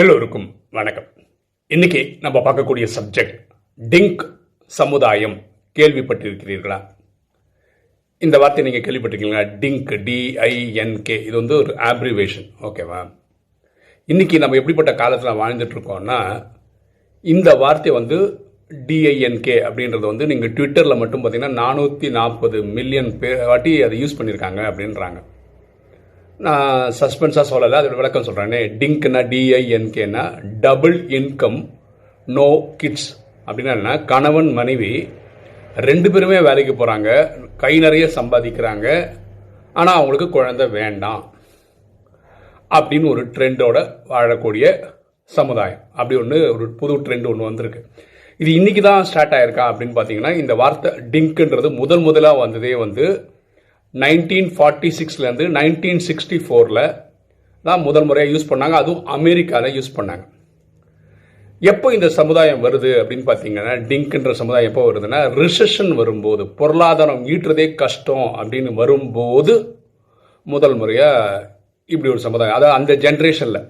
எல்லோருக்கும் வணக்கம். இன்னைக்கு நம்ம பார்க்கக்கூடிய சப்ஜெக்ட் டிங்க் சமுதாயம். கேள்விப்பட்டிருக்கிறீர்களா? இந்த வார்த்தை நீங்கள் கேள்விப்பட்டிருக்கீங்களா? டிங்க், டிஐஎன்கே. இது வந்து ஒரு ஆப்ரிவேஷன். ஓகேவா? இன்னைக்கு நம்ம எப்படிப்பட்ட காலத்தில் வாழ்ந்துட்டு இருக்கோம்னா, இந்த வார்த்தை வந்து டிஐஎன்கே அப்படின்றது வந்து நீங்கள் ட்விட்டரில் மட்டும் பார்த்தீங்கன்னா 440 மில்லியன் வாட்டி அதை யூஸ் பண்ணியிருக்காங்க அப்படின்றாங்க. நான் சஸ்பென்ஸாக சொல்லலை, அதோட விளக்கம் சொல்கிறேனே. டிங்க்னா டிஐஎன்கேனா டபுள் இன்கம் நோ கிட்ஸ். அப்படின்னா என்ன? கணவன் மனைவி ரெண்டு பேருமே வேலைக்கு போகிறாங்க, கை நிறைய சம்பாதிக்கிறாங்க, ஆனால் அவங்களுக்கு குழந்தை வேண்டாம் அப்படின்னு ஒரு ட்ரெண்டோட வாழக்கூடிய சமுதாயம். அப்படி ஒரு புது ட்ரெண்ட் ஒன்று வந்திருக்கு. இது இன்னைக்கு தான் ஸ்டார்ட் ஆயிருக்கா அப்படின்னு பார்த்தீங்கன்னா, இந்த வார்த்தை டிங்க்ன்றது முதலாக வந்ததே வந்து 1946லேருந்து 1964 தான் முதல் முறையாக யூஸ் பண்ணாங்க. அதுவும் அமெரிக்காவில் யூஸ் பண்ணாங்க. எப்போ இந்த சமுதாயம் வருது அப்படின்னு பார்த்தீங்கன்னா, டிங்க்ன்ற சமுதாயம் எப்போ வருதுன்னா, ரிசெஷன் வரும்போது, பொருளாதாரம் ஈட்டுறதே கஷ்டம் அப்படின்னு வரும்போது முதல் முறையாக இப்படி ஒரு சமுதாயம். அதாவது அந்த ஜென்ரேஷனில்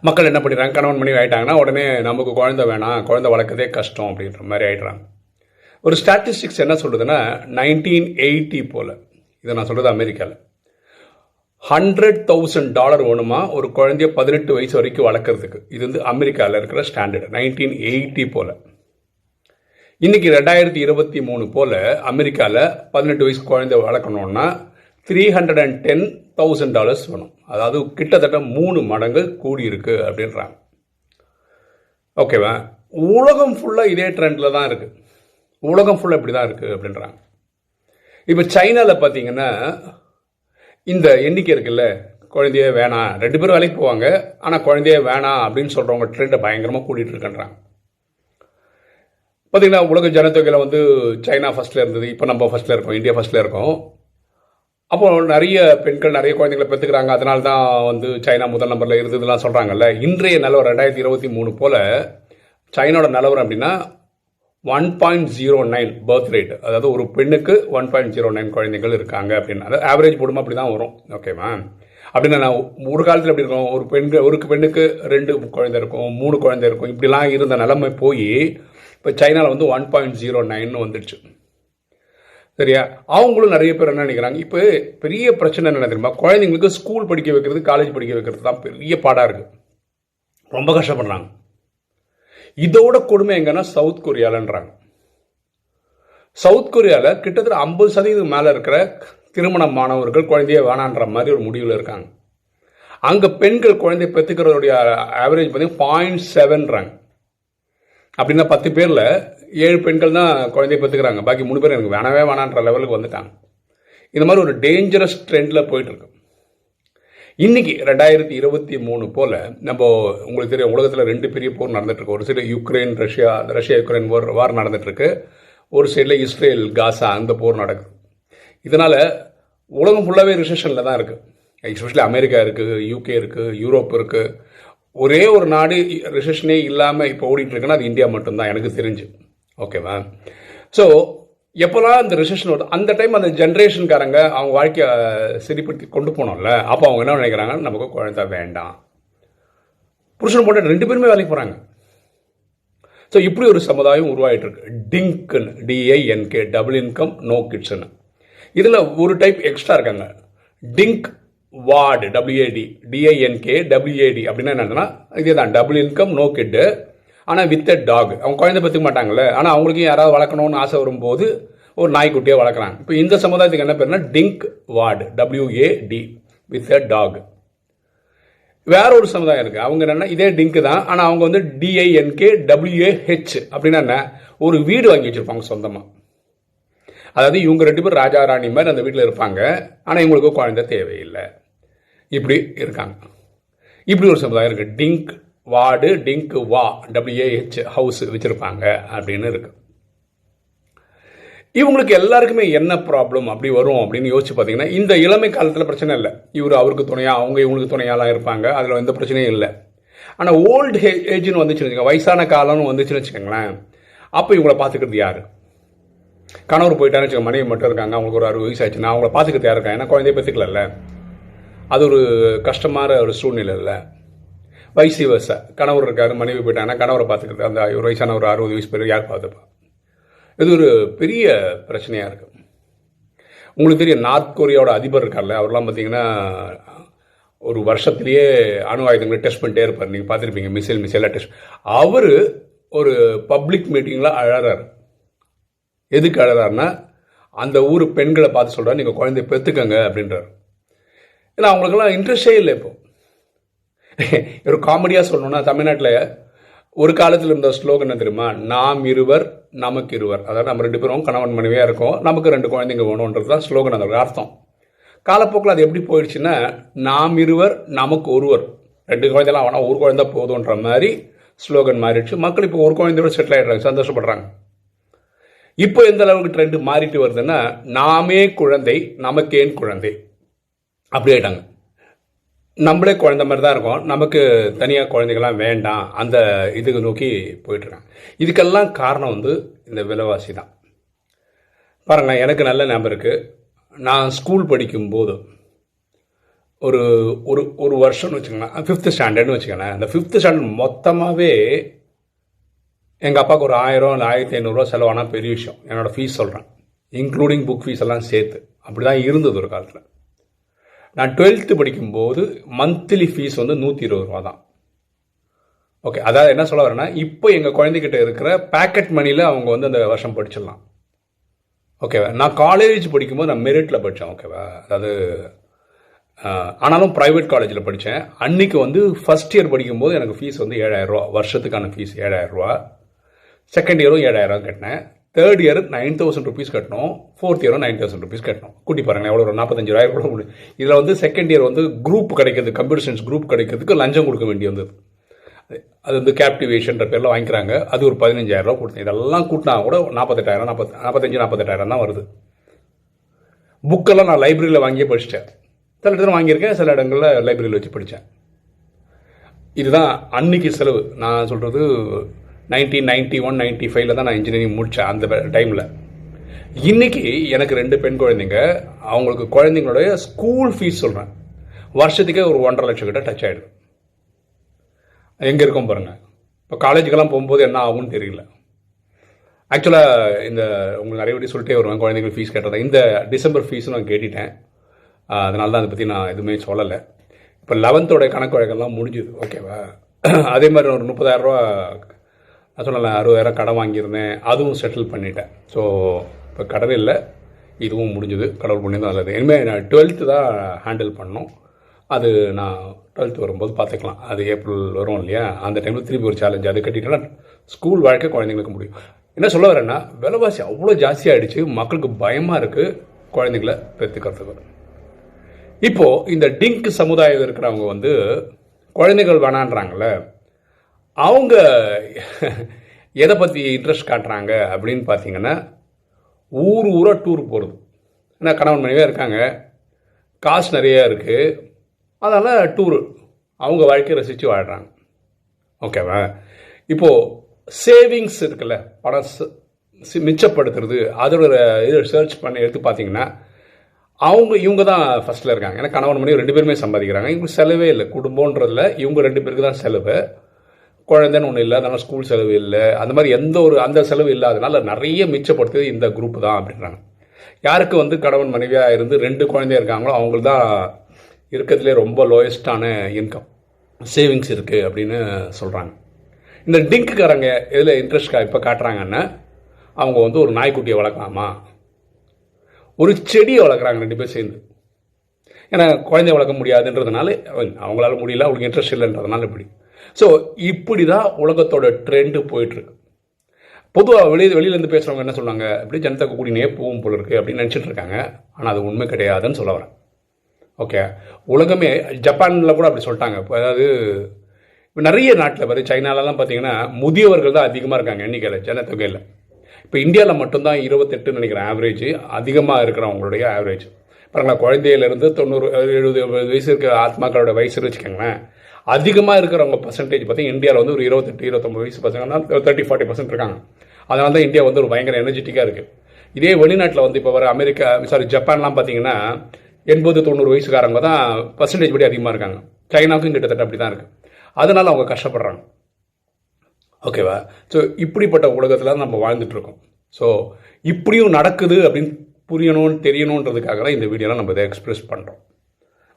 மக்கள் என்ன பண்ணிடுறாங்க, கணவன் மனைவி ஆகிட்டாங்கன்னா உடனே நமக்கு குழந்தை வேணாம், குழந்தை வளர்க்கறதே கஷ்டம் அப்படின்ற மாதிரி ஆகிடுறாங்க. ஒரு ஸ்டாட்டிஸ்டிக்ஸ் என்ன சொல்லுதுன்னா, 1980 போல், இதை நான் சொல்கிறது அமெரிக்காவில், $100,000 வேணுமா ஒரு குழந்தைய 18 வயசு வரைக்கும் வளர்க்குறதுக்கு. இது வந்து அமெரிக்காவில் இருக்கிற ஸ்டாண்டர்டு. 1980 போல். இன்னைக்கு 2023 போல் அமெரிக்காவில் 18 வயசு குழந்தை வளர்க்கணுன்னா $310,000 வேணும். அதாவது கிட்டத்தட்ட 3 மடங்கு கூடியிருக்கு அப்படின்றாங்க. ஓகேவா? உலகம் ஃபுல்லாக இதே ட்ரெண்டில் தான் இருக்குது. உலகம் ஃபுல்லாக இப்படி தான் இருக்குது அப்படின்றாங்க. இப்போ சைனாவில் பார்த்தீங்கன்னா இந்த எண்ணிக்கை இருக்குல்ல, குழந்தையே வேணாம், 2 பேரும் வேலைக்கு போவாங்க, ஆனால் குழந்தையே வேணாம் அப்படின்னு சொல்கிறவங்க ட்ரெண்டை பயங்கரமாக கூட்டிகிட்டு இருக்குன்றாங்க. பார்த்தீங்கன்னா உலக ஜனத்தொகையில் வந்து சைனா ஃபஸ்ட்டில் இருந்தது, இப்போ நம்ம ஃபஸ்ட்டில் இருக்கோம், இந்தியா ஃபஸ்ட்டில் இருக்கோம். அப்போ நிறைய பெண்கள் நிறைய குழந்தைங்களை பெற்றுக்கிறாங்க, அதனால தான் வந்து சைனா முதல் நம்பரில் இருந்ததுலாம் சொல்கிறாங்கல்ல. இன்றைய நிலவரம் 2023 போல் சைனாவோட நிலவரம் அப்படின்னா 1.09 பர்த் ரேட். அதாவது ஒரு பெண்ணுக்கு 1.09 குழந்தைகள் இருக்காங்க அப்படின்னு. அதாவது ஆவரேஜ் போடுமா அப்படி தான் வரும். ஓகேவா? அப்படின்னா நான் ஒரு காலத்தில் எப்படி இருக்கும், ஒரு பெண்ணுக்கு 2 குழந்தை இருக்கும், 3 குழந்தை இருக்கும், இப்படிலாம் இருந்த நிலைமை போய் இப்போ சைனாவில் வந்து 1.09 வந்துடுச்சு. சரியா? அவங்களும் நிறைய பேர் என்ன நினைக்கிறாங்க, இப்போ பெரிய பிரச்சனை என்ன தெரியுமா, குழந்தைங்களுக்கு ஸ்கூல் படிக்க வைக்கிறது, காலேஜ் படிக்க வைக்கிறது தான் பெரிய பாடாக இருக்குது. ரொம்ப கஷ்டப்படுறாங்க. இதோட கொடுமை எங்கன்னா சவுத் கொரியாலன்றாங்க. சவுத் கொரியாவில் கிட்டத்தட்ட 50% மேலே இருக்கிற திருமண மாணவர்கள் குழந்தைய வேணான்ற மாதிரி ஒரு முடிவில் இருக்காங்க. அங்கே பெண்கள் குழந்தைய பெற்றுக்கிறதுடைய ஆவரேஜ் பார்த்தீங்கன்னா 0.7ன்றாங்க. அப்படின்னா 10 பேரில் 7 பெண்கள் தான் குழந்தைய பெற்றுக்கிறாங்க, பாக்கி 3 பேர் எனக்கு வேணவே வேணான்ற லெவலுக்கு வந்துட்டாங்க. இந்த மாதிரி ஒரு டேஞ்சரஸ் ட்ரெண்டில் போயிட்டுருக்கு. இன்னைக்கு 2023 போல் நம்ம உங்களுக்கு தெரியும், உலகத்தில் 2 பெரிய போர் நடந்துட்டுருக்கு. ஒரு சைடு யுக்ரைன் ரஷ்யா யுக்ரைன் வார் நடந்துட்டுருக்கு, ஒரு சைடில் இஸ்ரேல் காசா அந்த போர் நடக்குது. இதனால் உலகம் ஃபுல்லாகவே ரிசெஷனில் தான் இருக்குது. எஸ்பெஷலி அமெரிக்கா இருக்குது, யூகே இருக்குது, யூரோப் இருக்குது. ஒரே ஒரு நாடு ரிசெஷனே இல்லாமல் இப்போ ஓடிட்டுருக்குன்னா அது இந்தியா மட்டும்தான் எனக்கு தெரிஞ்சு. ஓகேவா? ஸோ எப்போல்லாம் இந்த ரிசெஷன் வருது, அந்த டைம் அந்த ஜென்ரேஷன்காரங்க அவங்க வாழ்க்கையை சரிப்படுத்தி கொண்டு போனோம்ல, அப்போ அவங்க என்ன நினைக்கிறாங்க, நமக்கு குழந்தை வேண்டாம். புருஷன் போட்டு 2 பேருமே வேலைக்கு போகிறாங்க. ஸோ இப்படி ஒரு சமுதாயம் உருவாகிட்டு இருக்கு. டிங்க்னு, டிஐஎன்கே, டபுள் இன்கம் நோ கிட்ஸ்னு. இதில் ஒரு டைப் எக்ஸ்ட்ரா இருக்காங்க, டிங்க் வார்டு, டபிள்யூஏடி, டிஐஎன்கே டபிள்யூஏடி. அப்படின்னா என்னன்னா இதே தான், டபுள் இன்கம் நோ கிட்டு, ஆனால் வித் டாக். அவங்க குழந்தை பெற்றுக்க மாட்டாங்கல்ல, ஆனால் அவங்களுக்கும் யாராவது வளர்க்கணும்னு ஆசை வரும்போது ஒரு நாய்க்குட்டியை வளர்க்குறாங்க. இப்போ இந்த சமுதாயத்துக்கு என்ன பேருனா டிங்க் வார்டு, டபிள்யூஏடி, வித் டாக். வேற ஒரு சமுதாயம் இருக்குது, அவங்க என்னென்னா இதே டிங்க் தான், ஆனால் அவங்க வந்து டிஐஎன்கே டபிள்யூஏஹெச். அப்படின்னா என்ன, ஒரு வீடு வாங்கி வச்சுருப்பாங்க சொந்தமாக. அதாவது இவங்க 2 பேர் ராஜா ராணி மாதிரி அந்த வீட்டில் இருப்பாங்க, ஆனால் இவங்களுக்கு குழந்தை தேவையில்லை. இப்படி இருக்காங்க. இப்படி ஒரு சமுதாயம் இருக்குது. டிங்க் வார்டு, டிங்க் வா, டபிள்யூஏஹெச் ஹவுஸ் வச்சுருப்பாங்க அப்படின்னு இருக்கு. இவங்களுக்கு எல்லாருக்குமே என்ன ப்ராப்ளம் அப்படி வரும் அப்படின்னு யோசிச்சு பார்த்தீங்கன்னா, இந்த இளமை காலத்தில் பிரச்சனை இல்லை, இவர் அவருக்கு துணையாக, அவங்க இவங்களுக்கு துணையாலாம் இருப்பாங்க, அதில் எந்த பிரச்சனையும் இல்லை. ஆனால் ஓல்டு ஏஜ்னு வந்துச்சுன்னு வச்சுக்கோங்க, வயசான காலம்னு வந்துச்சுன்னு வச்சுக்கோங்களேன், அப்போ இவங்களை பார்த்துக்கிறது யார்? கணவர் போயிட்டான்னு வச்சுக்கோங்க, மனைவி மட்டும் இருக்காங்க, அவங்களுக்கு ஒரு 60 வயசு ஆச்சுன்னா அவங்கள பார்த்துக்கிறது யார் இருக்காங்க? ஏன்னா குழந்தைய பெற்றுக்கல, அது ஒரு கஷ்டமான ஒரு சூழ்நிலை இல்லை. வைசி வர்சா. கணவர் இருக்காரு, மனைவி போயிட்டாங்கன்னா கணவரை பார்த்துக்கிட்டு அந்த ஒரு வயசான ஒரு 60 வயசு பேர் யார் பார்த்துப்பா? இது ஒரு பெரிய பிரச்சனையாக இருக்குது. உங்களுக்கு தெரியும், நார்த் கொரியாவோட அதிபர் இருக்கார்ல, அவர்லாம் பார்த்தீங்கன்னா ஒரு வருஷத்துலேயே அணு ஆயுதங்களை டெஸ்ட் பண்ணிட்டே இருப்பார். நீங்கள் பார்த்துருப்பீங்க, மிசைலாக டெஸ்ட். அவர் ஒரு பப்ளிக் மீட்டிங்கில் அழறாரு. எதுக்கு அழறாருன்னா, அந்த ஊர் பெண்களை பார்த்து சொல்கிறார், நீங்கள் குழந்தைய பெற்றுக்கங்க அப்படின்றார். ஏன்னா அவங்களுக்கெல்லாம் இன்ட்ரெஸ்டே இல்லை. இப்போ ஒரு காமெடியாக சொல்லணும்னா, தமிழ்நாட்டில் ஒரு காலத்தில் இருந்த ஸ்லோகன் என்ன தெரியுமா? நாம் இருவர் நமக்கு இருவர். அதாவது நம்ம 2 பேரும் கணவன் மனைவியாக இருக்கோம், நமக்கு 2 குழந்தைங்க வேணுன்றது தான் ஸ்லோகன். அதோட அர்த்தம். காலப்போக்கில் அது எப்படி போயிடுச்சுன்னா, நாம் இருவர் நமக்கு ஒருவர், 2 குழந்தைலாம் வேணா, ஒரு குழந்தை போதுன்ற மாதிரி ஸ்லோகன் மாறிடுச்சு. மக்கள் இப்போ ஒரு குழந்தையோட செட்டில் ஆகிடுறாங்க, சந்தோஷப்படுறாங்க. இப்போ எந்த அளவுக்கு ட்ரெண்டு மாறிட்டு வருதுன்னா, நாமே குழந்தை நமக்கேன் குழந்தை அப்படி ஆயிட்டாங்க. நம்மளே குழந்தை மாதிரி தான் இருக்கோம், நமக்கு தனியாக குழந்தைகள்லாம் வேண்டாம், அந்த இதுக்கு நோக்கி போயிட்டுருக்காங்க. இதுக்கெல்லாம் காரணம் வந்து இந்த விலைவாசி தான். பாருங்கள், எனக்கு நல்ல ஞாபகம் இருக்குது. நான் ஸ்கூல் படிக்கும்போது ஒரு ஒரு ஒரு வருஷம்னு வச்சுக்கோங்களேன், 5th ஸ்டாண்டர்ட்னு வச்சுக்கோங்களேன். அந்த 5th ஸ்டாண்டர்ட் மொத்தமாகவே எங்கள் அப்பாவுக்கு ஒரு 1000 இல்லை 1500 செலவானால் பெரிய விஷயம். என்னோடய ஃபீஸ் சொல்கிறேன், இன்க்ளூடிங் புக் ஃபீஸ் எல்லாம் சேர்த்து. அப்படி தான் இருந்தது ஒரு காலத்தில். நான் 12th படிக்கும்போது மந்த்லி ஃபீஸ் வந்து 120 ரூபா தான். ஓகே, அதாவது என்ன சொல்ல வரேன்னா, இப்போ எங்கள் குழந்தைகிட்ட இருக்கிற பேக்கெட் மணியில் அவங்க வந்து அந்த வருஷம் படிச்சிடலாம். ஓகேவா? நான் காலேஜ் படிக்கும்போது நான் மெரிட்டில் படித்தேன். ஓகேவா? அதாவது ஆனாலும் ப்ரைவேட் காலேஜில் படித்தேன். அன்றைக்கி வந்து ஃபஸ்ட் இயர் படிக்கும்போது எனக்கு ஃபீஸ் வந்து 7000 ரூபா, வருஷத்துக்கான ஃபீஸ் 7000 ரூபா. செகண்ட் இயரும் 7000 கட்டினேன். தேர்ட் இயர் 9000 ருபீஸ் கட்டணும். ஃபோர்த் இயரும் 9000 ருபீஸ் கட்டணும். கூட்டி பாருங்கள் எவ்வளோ, ஒரு 45,000 கூட முடியும். இதில் வந்து செகண்ட் இயர் வந்து குரூப் கிடைக்கிறது, கம்ப்யூட்டர் சயின்ஸ் குரூப் கிடைக்கிறதுக்கு லஞ்சம் கொடுக்க வேண்டி வந்தது. அது வந்து கேப்டிவேஷன்ற பேரில் வாங்கிக்கிறாங்க. அது ஒரு 15,000 ரூபா கொடுத்தேன். இதெல்லாம் கூட்டினா கூட 48,000, 45,000 தான் வருது. புக்கெல்லாம் நான் லைப்ரரியில் வாங்கியே படிச்சிட்டேன். சில இடத்துல வாங்கியிருக்கேன், சில இடங்களில் லைப்ரரியில் வச்சு படித்தேன். இதுதான் அன்னைக்கு செலவு. நான் சொல்கிறது 1991, 95 தான் நான் இன்ஜினியரிங் முடித்தேன். அந்த டைமில். இன்றைக்கி எனக்கு 2 பெண் குழந்தைங்க. அவங்களுக்கு குழந்தைங்களுடைய ஸ்கூல் ஃபீஸ் சொல்கிறேன், வருஷத்துக்கே ஒரு 1.5 லட்சம் கிட்ட டச் ஆகிடுது. எங்கே இருக்கோம் பாருங்கள். இப்போ காலேஜுக்கெல்லாம் போகும்போது என்ன ஆகும்னு தெரியல. ஆக்சுவலாக இந்த உங்களுக்கு நிறைய வாட்டி சொல்லிட்டே வருவேன், குழந்தைங்களுக்கு ஃபீஸ் கேட்டதை. இந்த டிசம்பர் ஃபீஸும் நான் கேட்டுட்டேன். அதனால தான் அதை பற்றி நான் எதுவுமே சொல்லலை. இப்போ 11th கணக்கு வழக்கெல்லாம் முடிஞ்சுது. ஓகேவா? அதே மாதிரி ஒரு 30,000 ரூபா நான் சொன்னல, 60,000 கடன் வாங்கியிருந்தேன், அதுவும் செட்டில் பண்ணிட்டேன். ஸோ இப்போ கடன் இல்லை, இதுவும் முடிஞ்சுது. கடவுள் பண்ணி தான் நல்லது. இனிமேல் நான் 12th தான் ஹேண்டில் பண்ணணும். அது நான் 12th வரும்போது பார்த்துக்கலாம். அது ஏப்ரல் வரும் இல்லையா, அந்த டைமில் திருப்பி ஒரு சேலஞ்சு. அது கட்டிட்டேன்னா ஸ்கூல் வாழ்க்கை குழந்தைங்களுக்கு முடியும். என்ன சொல்ல வரேன்னா, விலைவாசி அவ்வளோ ஜாஸ்தியாகிடுச்சு, மக்களுக்கு பயமாக இருக்குது குழந்தைங்கள பெற்றுக்கிறதுக்கு. இப்போது இந்த டிங்க் சமுதாயம் இருக்கிறவங்க வந்து குழந்தைகள் வேணான்றாங்கல்ல, அவங்க எதை பற்றி இன்ட்ரெஸ்ட் காட்டுறாங்க அப்படின்னு பார்த்தீங்கன்னா, ஊராக டூர் போகிறது. ஏன்னா கணவன் மனைவியாக இருக்காங்க, காசு நிறையா இருக்குது, அதனால் டூரு அவங்க வாழ்க்கையை ரசித்து வாழ்கிறாங்க. ஓகேவா? இப்போது சேவிங்ஸ் இருக்குல்ல, பணம் மிச்சப்படுத்துறது, அதோட இது சர்ச் பண்ணி எடுத்து பார்த்தீங்கன்னா இவங்க தான் ஃபஸ்ட்டில் இருக்காங்க. ஏன்னா கணவன் மனைவி 2 பேருமே சம்பாதிக்கிறாங்க. இவங்களுக்கு செலவே இல்லை. குடும்பன்றதில் இவங்க 2 பேருக்கு தான் செலவு. குழந்தைன்னு ஒன்றும் இல்லை, அதனால் ஸ்கூல் செலவு இல்லை, அந்த மாதிரி அந்த செலவு இல்லாதனால நிறைய மிச்சப்படுத்துறது இந்த குரூப் தான் அப்படின்றாங்க. யாருக்கு வந்து கணவன் மனைவியாக இருந்து 2 குழந்தைய இருக்காங்களோ அவங்களுக்கு தான் இருக்கிறதுலே ரொம்ப லோயஸ்டான இன்கம் சேவிங்ஸ் இருக்குது அப்படின்னு சொல்கிறாங்க. இந்த டிங்க்குக்காரங்க எதில் இன்ட்ரெஸ்ட் இப்போ காட்டுறாங்கன்னா, அவங்க வந்து ஒரு நாய்க்குட்டியை வளர்க்கலாமா, ஒரு செடியை வளர்க்குறாங்க 2 பேர் சேர்ந்து. ஏன்னா குழந்தைய வளர்க்க முடியாதுன்றதுனால, அவங்களால முடியல, அவங்களுக்கு இன்ட்ரெஸ்ட் இல்லைன்றதுனால இப்படி. ஸோ இப்படி தான் உலகத்தோட ட்ரெண்டு போயிட்டுருக்கு. பொதுவாக வெளியிலேருந்து பேசுகிறவங்க என்ன சொல்லுவாங்க, அப்படி ஜனதா கூடினே போகும் போல இருக்குது அப்படின்னு நினச்சிட்டு இருக்காங்க. ஆனால் அது உண்மை கிடையாதுன்னு சொல்ல வரேன். ஓகே, உலகமே, ஜப்பானில் கூட அப்படி சொல்லிட்டாங்க. இப்போ அதாவது நிறைய நாட்டில் பாரு, சைனாலலாம் பார்த்தீங்கன்னா முதியவர்கள் தான் அதிகமாக இருக்காங்க எண்ணிக்கையில், ஜனத்தொகையில். இப்போ இந்தியாவில் மட்டும்தான் 28 நினைக்கிறேன் ஆவரேஜ், அதிகமாக இருக்கிறவங்களுடைய ஆவரேஜ். பாருங்களா, குழந்தையிலேருந்து 90, 70 வயசு இருக்கிற ஆத்மாக்களோட வயசு வச்சுக்கோங்களேன். அதிகமாக இருக்கிறவங்க பர்சன்டேஜ் பார்த்தீங்கன்னா இந்தியாவில் வந்து ஒரு 28, 29 வயசு பசங்கன்னா 30-40% இருக்காங்க. அதனால தான் இந்தியா வந்து ஒரு பயங்கர எனர்ஜெட்டிக்காக இருக்குது. இதே வெளிநாட்டில் வந்து இப்போ வர ஜப்பான்லாம் பார்த்தீங்கன்னா 80-90 வயசுக்காரங்க தான் பர்சன்டேஜ் படி அதிகமாக இருக்காங்க. சைனாவுக்கும் கிட்டத்தட்ட அப்படி தான் இருக்குது. அதனால் அவங்க கஷ்டப்படுறாங்க. ஓகேவா? ஸோ இப்படிப்பட்ட உலகத்தில் நம்ம வாழ்ந்துட்டுருக்கோம். ஸோ இப்படியும் நடக்குது அப்படின்னு புரியணும்னு தெரியணுன்றதுக்காக தான் இந்த வீடியோலாம் நம்ம இதை எக்ஸ்பிரஸ் பண்ணுறோம்.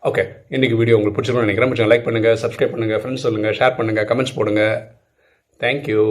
ஓகே, இன்றைக்கி வீடியோ உங்களுக்கு பிடிச்சிருக்கணும்னு நினைக்கிறேன். லைக் பண்ணுங்கள், சப்ஸ்கிரைப் பண்ணுங்கள், ஃப்ரெண்ட்ஸ் சொல்லுங்கள், ஷேர் பண்ணுங்கள், கமெண்ட்ஸ் போடுங்க. தேங்க்யூ.